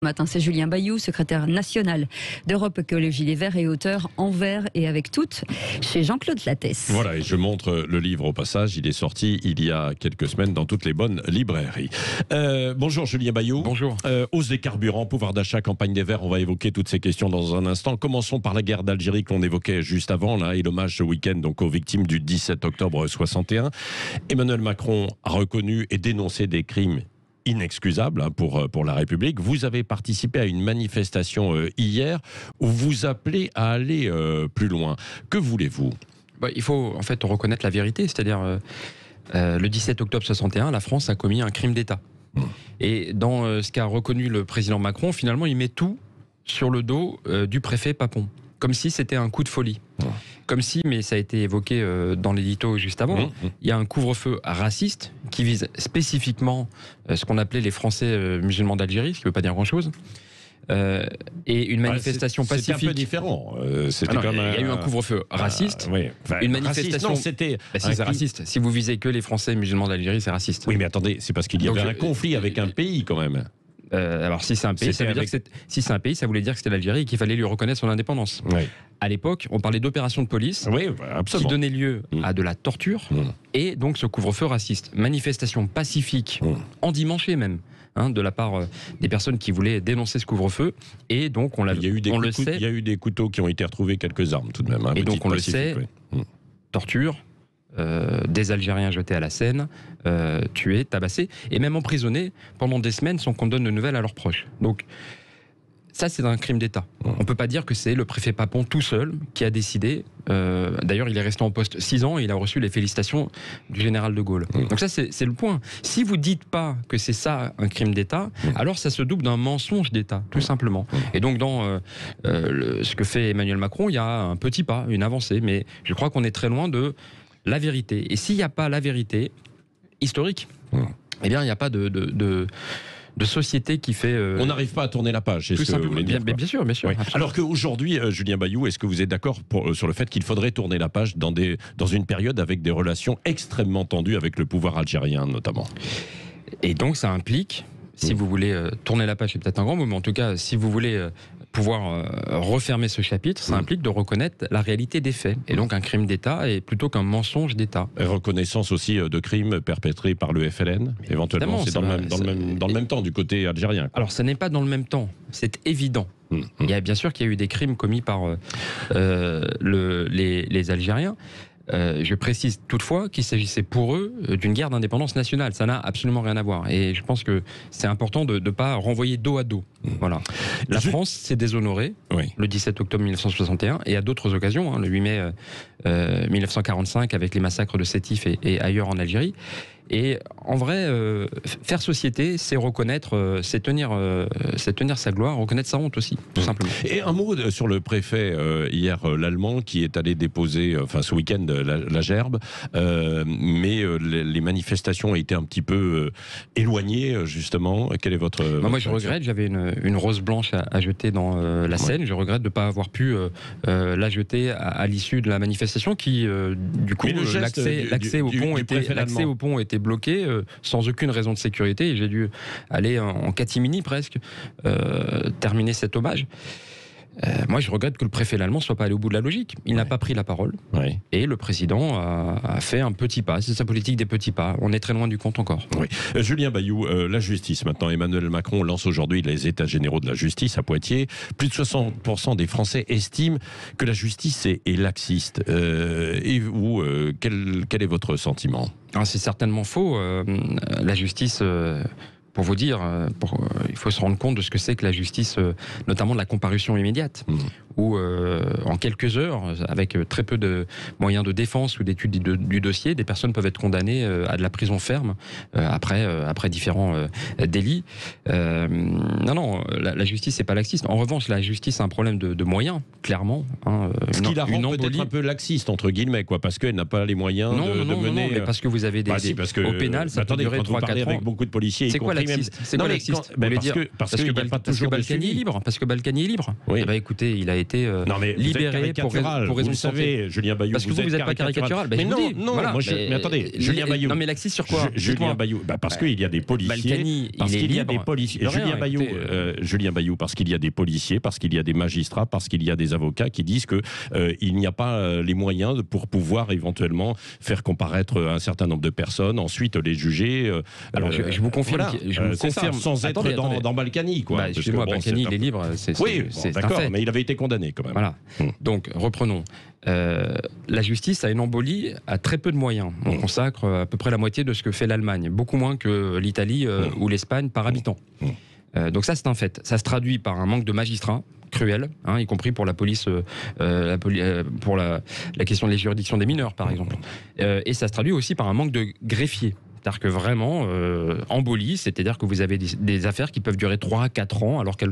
Matin, c'est Julien Bayou, secrétaire national d'Europe Écologie Les Verts et auteur En Vert et avec toutes chez Jean-Claude Lattès. Voilà, et je montre le livre au passage. Il est sorti il y a quelques semaines dans toutes les bonnes librairies. Bonjour Julien Bayou. Bonjour. Hausse des carburants, pouvoir d'achat, campagne des Verts. On va évoquer toutes ces questions dans un instant. Commençons par la guerre d'Algérie qu'on évoquait juste avant, là, et l'hommage ce week-end donc aux victimes du 17 octobre 61. Emmanuel Macron a reconnu et dénoncé des crimes inexcusable pour la République. Vous avez participé à une manifestation hier où vous appelez à aller plus loin. Que voulez-vous ? Il faut en fait reconnaître la vérité, c'est-à-dire le 17 octobre 61, la France a commis un crime d'État. Et dans ce qu'a reconnu le président Macron, finalement, il met tout sur le dos du préfet Papon, comme si c'était un coup de folie. Comme si, mais ça a été évoqué dans l'édito juste avant, il y a un couvre-feu raciste qui vise spécifiquement ce qu'on appelait les Français musulmans d'Algérie, ce qui ne veut pas dire grand-chose. Et une manifestation pacifique. C'était un peu différent. Il y a eu un couvre-feu raciste. Une manifestation. C'est raciste. Si vous visez que les Français musulmans d'Algérie, c'est raciste. Oui, mais attendez, c'est parce qu'il y avait un conflit avec un pays quand même. Alors si c'est un pays, ça voulait dire que c'était l'Algérie et qu'il fallait lui reconnaître son indépendance. Oui. À l'époque, on parlait d'opérations de police qui donnaient lieu à de la torture et donc ce couvre-feu raciste. Manifestation pacifique, endimanchée même, de la part des personnes qui voulaient dénoncer ce couvre-feu. Et donc on le sait. Il y a eu des couteaux qui ont été retrouvés, quelques armes tout de même. Et donc on le sait, torture. Des Algériens jetés à la Seine, tués, tabassés, et même emprisonnés pendant des semaines sans qu'on donne de nouvelles à leurs proches. Donc ça, c'est un crime d'État. On ne peut pas dire que c'est le préfet Papon tout seul qui a décidé. D'ailleurs, il est resté en poste 6 ans et il a reçu les félicitations du général de Gaulle. Donc ça, c'est le point. Si vous ne dites pas que c'est ça un crime d'État, alors ça se double d'un mensonge d'État, tout simplement. Et donc dans ce que fait Emmanuel Macron, il y a un petit pas, une avancée, mais je crois qu'on est très loin de la vérité. Et s'il n'y a pas la vérité historique, eh bien, il n'y a pas de société qui fait... On n'arrive pas à tourner la page, tout simplement. Bien sûr. Oui. Alors qu'aujourd'hui, Julien Bayou, est-ce que vous êtes d'accord sur le fait qu'il faudrait tourner la page dans une période avec des relations extrêmement tendues avec le pouvoir algérien, notamment ? Et donc, ça implique, si vous voulez tourner la page, c'est peut-être un grand mot, mais en tout cas, si vous voulez pouvoir refermer ce chapitre, ça implique de reconnaître la réalité des faits. Et donc un crime d'État est plutôt qu'un mensonge d'État. Et reconnaissance aussi de crimes perpétrés par le FLN, éventuellement. C'est dans le même temps du côté algérien. Alors ça n'est pas dans le même temps, c'est évident. Il y a bien sûr qu'il y a eu des crimes commis par les Algériens. Je précise toutefois qu'il s'agissait pour eux d'une guerre d'indépendance nationale. Ça n'a absolument rien à voir. Et je pense que c'est important de ne pas renvoyer dos à dos. Voilà. La France s'est déshonorée le 17 octobre 1961 et à d'autres occasions, le 8 mai 1945 avec les massacres de Sétif et ailleurs en Algérie. Et en vrai, faire société, c'est reconnaître, c'est tenir sa gloire, reconnaître sa honte aussi, tout simplement. Et un mot sur le préfet hier, l'Allemand, qui est allé déposer, ce week-end, la gerbe, mais les manifestations ont été un petit peu éloignées, justement. Quel est votre... Moi, je regrette, j'avais une rose blanche à jeter dans la Seine. Je regrette de ne pas avoir pu la jeter à l'issue de la manifestation, qui, du coup, l'accès au pont était bloqué sans aucune raison de sécurité et j'ai dû aller en catimini presque terminer cet hommage. Moi, je regrette que le préfet allemand ne soit pas allé au bout de la logique. Il n'a pas pris la parole. Et le président a fait un petit pas. C'est sa politique des petits pas. On est très loin du compte encore. Julien Bayou, la justice maintenant. Emmanuel Macron lance aujourd'hui les états généraux de la justice à Poitiers. Plus de 60% des Français estiment que la justice est laxiste. Et vous, quel est votre sentiment ? C'est certainement faux. La justice... Pour vous dire, il faut se rendre compte de ce que c'est que la justice, notamment de la comparution immédiate, où en quelques heures, avec très peu de moyens de défense ou d'étude du dossier, des personnes peuvent être condamnées à de la prison ferme après différents délits. La justice n'est pas laxiste. En revanche, la justice a un problème de moyens, clairement. Ce qui la rend peut-être un peu laxiste, entre guillemets, parce qu'elle n'a pas les moyens de mener... Non, mais parce que vous avez au pénal, ça peut durer 3-4 ans. Avec beaucoup de policiers... C'est quoi laxiste ? C'est quoi laxiste ? Parce que Balkany est libre. Eh bien, écoutez, il a été été libérés pour raison vous de savez, santé. Julien Bayou, Parce que vous n'êtes pas caricatural. Mais non, mais attendez, Julien Bayou. Non, mais l'axis sur quoi? Julien Bayou, parce qu'il y a des policiers. Balkany, parce il est qu'il y a libre. des policiers. De rien, Julien Bayou, parce qu'il y a des policiers, parce qu'il y a des magistrats, parce qu'il y a des avocats qui disent que il n'y a pas les moyens pour pouvoir éventuellement faire comparaître un certain nombre de personnes, ensuite les juger. Alors je vous confirme, sans être dans Balkany, quoi. Excusez-moi, Balkany, il est libre. Oui, d'accord, fait. mais il avait été condamné quand même. Voilà. Donc reprenons. La justice a une embolie à très peu de moyens. On consacre à peu près la moitié de ce que fait l'Allemagne, beaucoup moins que l'Italie ou l'Espagne par habitant. Donc ça, c'est un fait. Ça se traduit par un manque de magistrats cruel, y compris pour la police, pour la question des juridictions des mineurs, par exemple. Et ça se traduit aussi par un manque de greffiers. C'est-à-dire que vraiment, embolie, c'est-à-dire que vous avez des affaires qui peuvent durer 3 à 4 ans, alors qu'on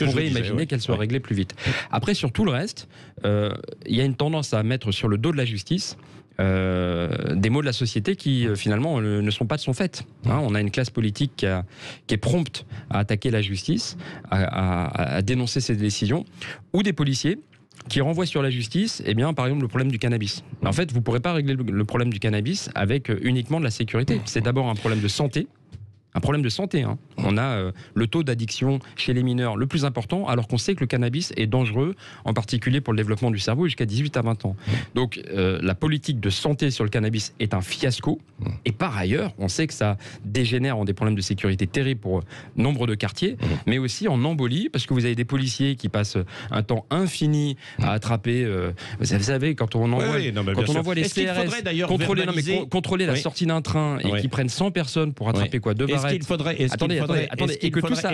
pourrait imaginer qu'elles soient réglées plus vite. Après, sur tout le reste, il y a une tendance à mettre sur le dos de la justice des maux de la société qui finalement ne sont pas de son fait. On a une classe politique qui est prompte à attaquer la justice, à dénoncer ses décisions, ou des policiers qui renvoie sur la justice, par exemple, le problème du cannabis. En fait, vous ne pourrez pas régler le problème du cannabis avec uniquement de la sécurité. C'est d'abord un problème de santé. Un problème de santé. On a le taux d'addiction chez les mineurs le plus important, alors qu'on sait que le cannabis est dangereux, en particulier pour le développement du cerveau, jusqu'à 18 à 20 ans. Donc la politique de santé sur le cannabis est un fiasco. Et par ailleurs, on sait que ça dégénère en des problèmes de sécurité terribles pour nombre de quartiers, mais aussi en embolie, parce que vous avez des policiers qui passent un temps infini à attraper... vous savez, quand on envoie les CRS contrôler la sortie d'un train et qui prennent 100 personnes pour attraper deux barrettes. Attendez, et que tout ça,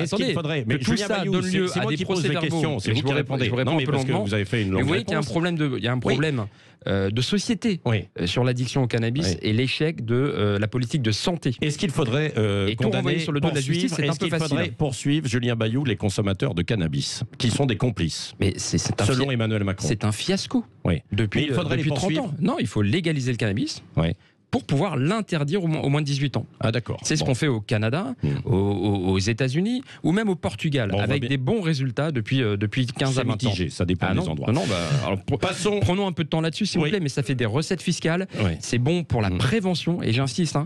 mais tout ça donne lieu à des procès-verbaux. C'est vous qui répondez. Je vous réponds parce que vous avez fait une longue réponse. Vous voyez qu'il y a un problème de société sur l'addiction au cannabis et l'échec de la politique de santé. Est-ce qu'il faudrait condamner sur le dos de la justice, c'est un peu facile. Est-ce qu'il faudrait poursuivre, Julien Bayou, les consommateurs de cannabis, qui sont des complices, mais selon Emmanuel Macron? C'est un fiasco. Depuis 30 ans. Non, il faut légaliser le cannabis. Pour pouvoir l'interdire au moins de 18 ans. Ah d'accord. C'est ce qu'on fait au Canada, aux États-Unis ou même au Portugal, avec des bons résultats depuis 15 à 20 ans. Ça dépend des endroits. Prenons un peu de temps là-dessus, s'il vous plaît, mais ça fait des recettes fiscales. C'est bon pour la prévention, et j'insiste,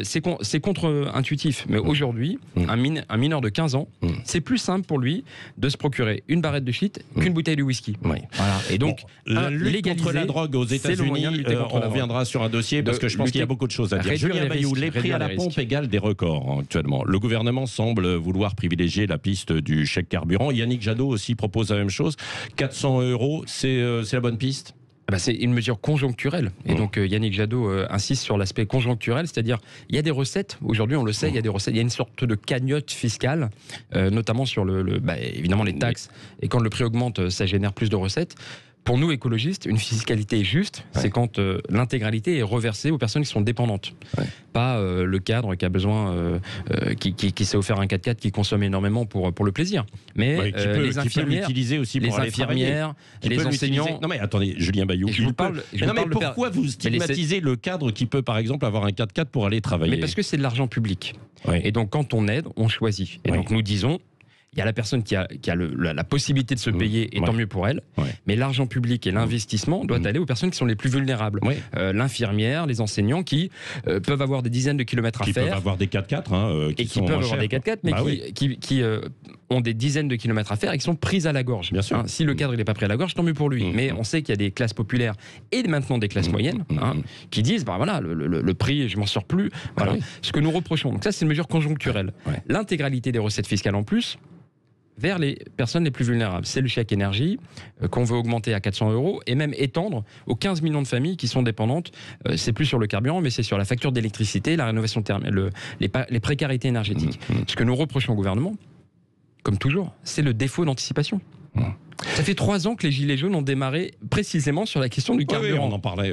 c'est contre-intuitif. Mais aujourd'hui, un mineur de 15 ans, c'est plus simple pour lui de se procurer une barrette de shit qu'une bouteille de whisky. Voilà. Et donc, la lutte contre la drogue aux États-Unis, on reviendra sur un dossier parce que je pense qu'il y a beaucoup de choses à dire. Julien Bayou, les prix à la pompe égalent des records actuellement. Le gouvernement semble vouloir privilégier la piste du chèque carburant. Yannick Jadot aussi propose la même chose. 400 €, c'est la bonne piste? C'est une mesure conjoncturelle. Et donc Yannick Jadot insiste sur l'aspect conjoncturel, c'est-à-dire il y a des recettes, aujourd'hui on le sait, il y a des recettes, il y a une sorte de cagnotte fiscale, notamment sur évidemment les taxes. Et quand le prix augmente, ça génère plus de recettes. Pour nous, écologistes, une fiscalité juste, c'est quand l'intégralité est reversée aux personnes qui sont dépendantes. Pas le cadre qui a besoin, qui s'est offert un 4x4, qui consomme énormément pour le plaisir. Mais les infirmières, les enseignants... Non mais attendez, Julien Bayou, pourquoi vous stigmatisez le cadre qui peut par exemple avoir un 4x4 pour aller travailler? Mais parce que c'est de l'argent public. Et donc quand on aide, on choisit. Et donc nous disons... Il y a la personne qui a la possibilité de se payer, et tant mieux pour elle. Mais l'argent public et l'investissement doivent aller aux personnes qui sont les plus vulnérables. L'infirmière, les enseignants qui peuvent avoir des dizaines de kilomètres à faire. Qui peuvent avoir des 4x4. Qui peuvent avoir des 4x4, mais qui ont des dizaines de kilomètres à faire et qui sont prises à la gorge. Bien sûr. Si le cadre n'est pas pris à la gorge, tant mieux pour lui. Mais on sait qu'il y a des classes populaires et maintenant des classes moyennes qui disent le prix, je m'en sors plus. Ce que nous reprochons. Donc ça, c'est une mesure conjoncturelle. L'intégralité des recettes fiscales en plus, vers les personnes les plus vulnérables. C'est le chèque énergie qu'on veut augmenter à 400 € et même étendre aux 15 millions de familles qui sont dépendantes. C'est plus sur le carburant, mais c'est sur la facture d'électricité, la rénovation thermique, les précarités énergétiques. Ce que nous reprochons au gouvernement, comme toujours, c'est le défaut d'anticipation. Ça fait 3 ans que les Gilets jaunes ont démarré précisément sur la question du carburant. On en parlait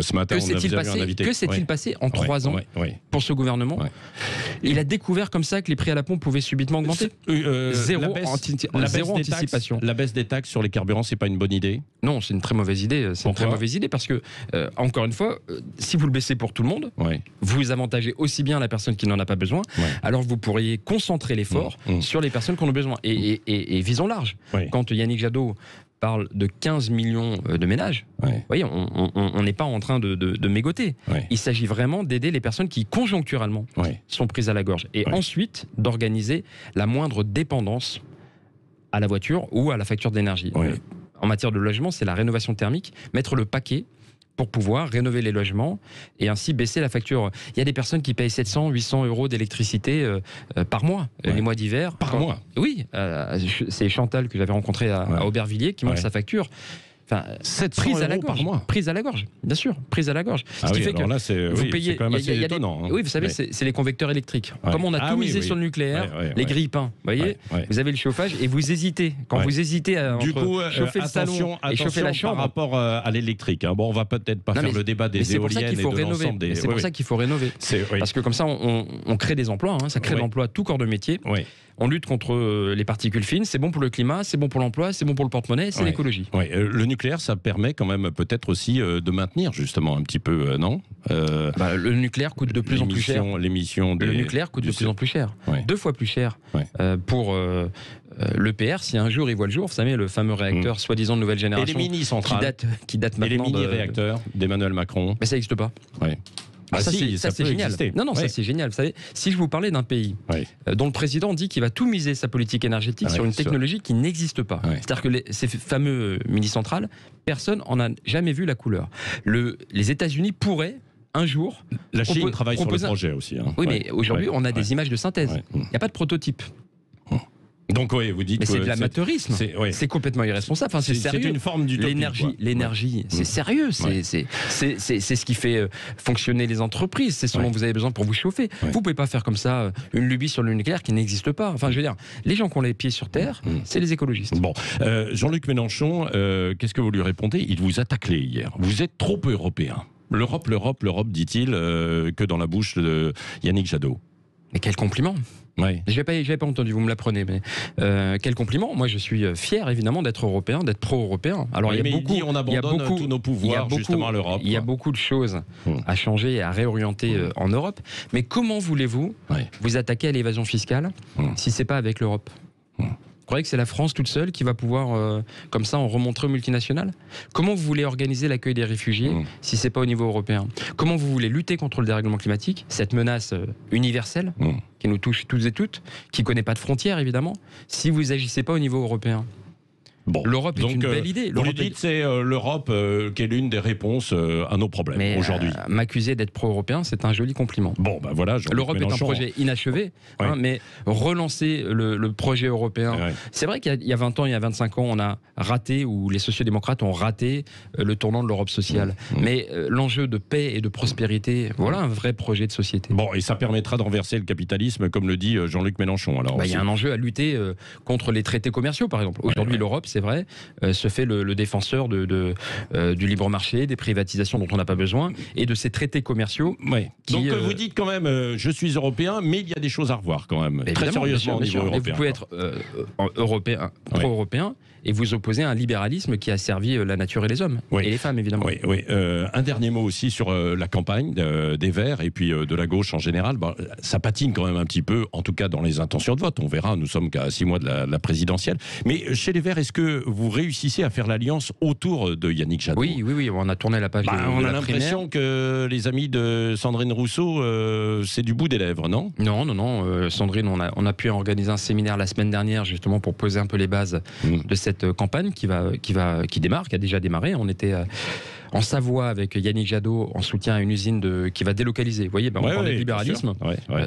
ce matin. Que s'est-il passé en 3 ans pour ce gouvernement? Il a découvert comme ça que les prix à la pompe pouvaient subitement augmenter. Zéro anticipation. La baisse des taxes sur les carburants, c'est pas une bonne idée? Non, c'est une très mauvaise idée. C'est une très mauvaise idée parce que, encore une fois, si vous le baissez pour tout le monde, vous avantagez aussi bien la personne qui n'en a pas besoin. Alors vous pourriez concentrer l'effort sur les personnes qui en ont besoin. Et visons large. Quand Yannick Yannick Jadot parle de 15 millions de ménages. Ouais. Vous voyez, on n'est pas en train de mégoter. Ouais. Il s'agit vraiment d'aider les personnes qui, conjoncturellement, Ouais. sont prises à la gorge. Et ensuite, d'organiser la moindre dépendance à la voiture ou à la facture d'énergie. Ouais. En matière de logement, c'est la rénovation thermique, mettre le paquet pour pouvoir rénover les logements et ainsi baisser la facture. Il y a des personnes qui payent 700, 800 euros d'électricité par mois, les mois d'hiver. Par mois. Oui, c'est Chantal que j'avais rencontrée à Aubervilliers qui montre sa facture. Enfin, 700 prise à la euros par gorge, mois. prise à la gorge, bien sûr, prise à la gorge. Ah Ce qui oui, fait alors que là, c'est vous payez. quand même assez il y a étonnant. oui, vous savez, c'est les convecteurs électriques. Comme on a tout misé sur le nucléaire, les grille-pains, vous voyez, vous avez le chauffage et vous hésitez. Quand vous hésitez à chauffer le salon et chauffer la chambre. Par rapport à l'électrique. Bon, on va peut-être pas faire le débat des éoliennes et de l'ensemble des. C'est pour ça qu'il faut rénover. Parce que comme ça, on crée des emplois. Ça crée de l'emploi, tout corps de métier. On lutte contre les particules fines, c'est bon pour le climat, c'est bon pour l'emploi, c'est bon pour le porte-monnaie, c'est l'écologie. Le nucléaire, ça permet quand même peut-être aussi de maintenir justement un petit peu, non le nucléaire coûte de plus en plus cher. Le nucléaire coûte de plus en plus cher. 2 fois plus cher pour l'EPR, si un jour il voit le jour, vous savez, le fameux réacteur soi-disant de nouvelle génération. Et les mini-centrales qui date maintenant. Et les mini-réacteurs d'Emmanuel Macron. Mais ça n'existe pas. Ça, c'est génial. Non, ça c'est génial. Vous savez, si je vous parlais d'un pays dont le président dit qu'il va tout miser sa politique énergétique sur une technologie qui n'existe pas. C'est-à-dire que ces fameux mini-centrales, personne n'en a jamais vu la couleur. Les États-Unis pourraient un jour. La Chine travaille sur le projet aussi. Oui, mais aujourd'hui, on a des images de synthèse. Il n'y a pas de prototype. Donc vous dites mais c'est de l'amateurisme, c'est complètement irresponsable. Enfin, c'est sérieux. C'est une forme d'utopie. L'énergie, c'est sérieux. C'est ce qui fait fonctionner les entreprises. C'est ce dont vous avez besoin pour vous chauffer. Vous pouvez pas faire comme ça une lubie sur le nucléaire qui n'existe pas. Enfin, je veux dire, les gens qui ont les pieds sur terre, c'est les écologistes. Bon, Jean-Luc Mélenchon, qu'est-ce que vous lui répondez? Il vous a taclé hier. Vous êtes trop européen. L'Europe, dit-il, que dans la bouche de Yannick Jadot. Mais quel compliment! J'avais pas entendu, vous me l'apprenez, mais quel compliment. Moi, je suis fier, évidemment, d'être européen, d'être pro-européen. Alors, il dit on abandonne tous nos pouvoirs, justement, à l'Europe. Il y a beaucoup de choses à changer et à réorienter en Europe. Mais comment voulez-vous vous attaquer à l'évasion fiscale si c'est pas avec l'Europe? Vous croyez que c'est la France toute seule qui va pouvoir, comme ça, en remontrer aux multinationales? Comment vous voulez organiser l'accueil des réfugiés si c'est pas au niveau européen? Comment vous voulez lutter contre le dérèglement climatique, cette menace universelle qui nous touche tous et toutes, qui connaît pas de frontières évidemment, si vous agissez pas au niveau européen? Bon, l'Europe est une belle idée. Vous lui dites c'est l'Europe qui est l'une des réponses à nos problèmes aujourd'hui. M'accuser d'être pro-européen, c'est un joli compliment. Bon, ben voilà. L'Europe est un projet inachevé, mais relancer le projet européen. C'est vrai qu'il y a 20 ans, il y a 25 ans, on a raté, ou les sociodémocrates ont raté le tournant de l'Europe sociale. Mais l'enjeu de paix et de prospérité, voilà un vrai projet de société. Bon, et ça permettra de renverser le capitalisme, comme le dit Jean-Luc Mélenchon. Alors, il y a un enjeu à lutter contre les traités commerciaux, par exemple. Aujourd'hui, l'Europe, c'est vrai, se fait le défenseur du libre marché, des privatisations dont on n'a pas besoin, et de ces traités commerciaux. Donc vous dites quand même, je suis européen, mais il y a des choses à revoir quand même, très sérieusement au niveau européen. Vous pouvez être européen, pro-européen, et vous opposer à un libéralisme qui a servi la nature et les hommes, et les femmes évidemment. Un dernier mot aussi sur la campagne des Verts et puis de la gauche en général. Ça patine quand même un petit peu, en tout cas dans les intentions de vote. On verra, nous sommes qu'à 6 mois de la présidentielle. Mais chez les Verts, est-ce que vous réussissez à faire l'alliance autour de Yannick Jadot? Oui, on a tourné la page de on a la l'impression que les amis de Sandrine Rousseau, c'est du bout des lèvres, non? Non. Sandrine, on a pu organiser un séminaire la semaine dernière justement pour poser un peu les bases de cette campagne qui démarre, qui a déjà démarré. On était en Savoie avec Yannick Jadot en soutien à une usine qui va délocaliser. Vous voyez, on parlait de libéralisme.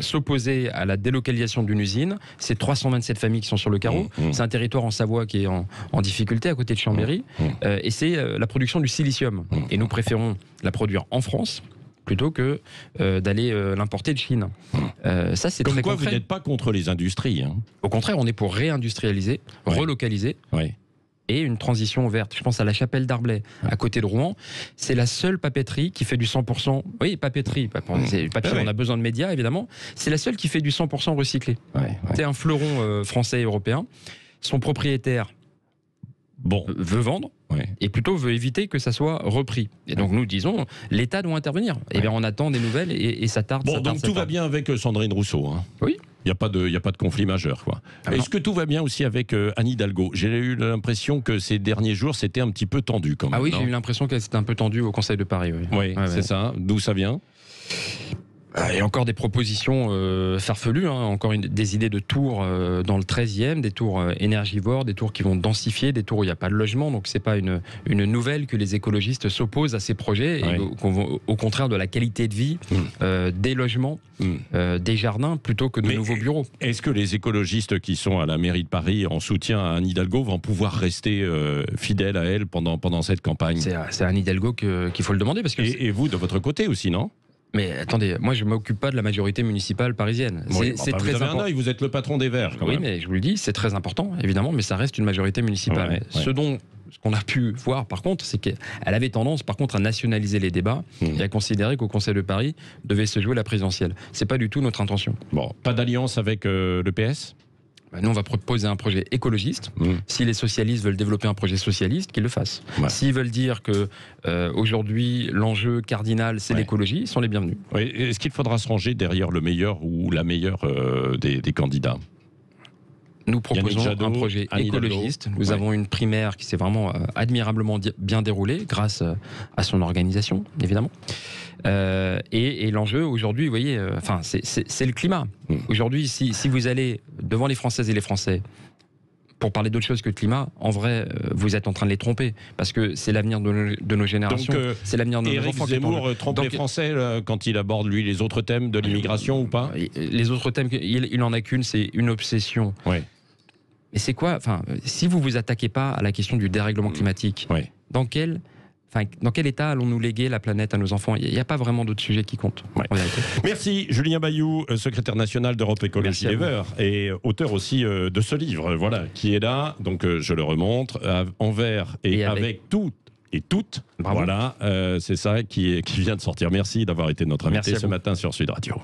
S'opposer à la délocalisation d'une usine, c'est 327 familles qui sont sur le carreau. C'est un territoire en Savoie qui est en difficulté à côté de Chambéry. Et c'est la production du silicium. Et nous préférons la produire en France plutôt que d'aller l'importer de Chine. Ça, c'est comme très quoi concret. Vous n'êtes pas contre les industries. Au contraire, on est pour réindustrialiser, relocaliser. Et une transition verte. Je pense à la Chapelle d'Arblay, à côté de Rouen. C'est la seule papeterie qui fait du 100%. Oui, papeterie. Papier, on a besoin de médias, évidemment. C'est la seule qui fait du 100% recyclé. C'est un fleuron français et européen. Son propriétaire, Bon. veut vendre et plutôt veut éviter que ça soit repris. Et donc nous disons, l'État doit intervenir. Et bien on attend des nouvelles et ça tarde. Bon, ça tarde, donc ça tout va tarde. bien avec Sandrine Rousseau. Hein. Oui. Il n'y a pas de conflit majeur, quoi. Est-ce que tout va bien aussi avec Anne Hidalgo? J'ai eu l'impression que ces derniers jours, c'était un petit peu tendu quand même. Ah oui, non j'ai eu l'impression qu'elle s'était un peu tendue au Conseil de Paris. Oui, c'est ça. D'où ça vient? Et encore des propositions farfelues, hein, encore des idées de tours dans le 13e, des tours énergivores, des tours qui vont densifier, des tours où il n'y a pas de logement. Donc c'est pas une nouvelle que les écologistes s'opposent à ces projets, et au contraire de la qualité de vie, des logements, des jardins, plutôt que de nouveaux bureaux. Est-ce que les écologistes qui sont à la mairie de Paris en soutien à Anne Hidalgo vont pouvoir rester fidèles à elle pendant cette campagne? C'est à Anne Hidalgo qu'il faut le demander. Parce que et vous, de votre côté aussi, non? Mais attendez, moi je ne m'occupe pas de la majorité municipale parisienne. Oui, c'est très important. Vous avez un œil, vous êtes le patron des Verts quand même. Oui, mais je vous le dis, c'est très important, évidemment, mais ça reste une majorité municipale. Ce qu'on a pu voir, par contre, c'est qu'elle avait tendance, par contre, à nationaliser les débats et à considérer qu'au Conseil de Paris devait se jouer la présidentielle. C'est pas du tout notre intention. Bon, pas d'alliance avec le PS? Nous, on va proposer un projet écologiste. Si les socialistes veulent développer un projet socialiste, qu'ils le fassent. S'ils veulent dire que aujourd'hui l'enjeu cardinal c'est l'écologie, ils sont les bienvenus. Oui. Est-ce qu'il faudra se ranger derrière le meilleur ou la meilleure des candidats? Nous proposons un projet écologiste. Nous avons une primaire qui s'est vraiment admirablement bien déroulée grâce à son organisation, évidemment. Et l'enjeu aujourd'hui, vous voyez, c'est le climat. Aujourd'hui, si vous allez devant les Françaises et les Français pour parler d'autre chose que de climat, en vrai, vous êtes en train de les tromper, parce que c'est l'avenir de nos générations, c'est l'avenir de nos enfants. Éric Zemmour trompe les Français quand il aborde, lui, les autres thèmes de l'immigration ou pas? Les autres thèmes, il en a qu'une, c'est une obsession. Mais c'est quoi, si vous vous attaquez pas à la question du dérèglement climatique, dans quel état allons-nous léguer la planète à nos enfants? Il n'y a pas vraiment d'autres sujets qui comptent. En vérité. Merci Julien Bayou, secrétaire national d'Europe Écologie Les Verts et auteur aussi de ce livre, qui est là. Donc je le remontre en vert et avec tout et toutes. Bravo. Voilà, c'est ça qui vient de sortir. Merci d'avoir été notre invité ce matin sur Sud Radio.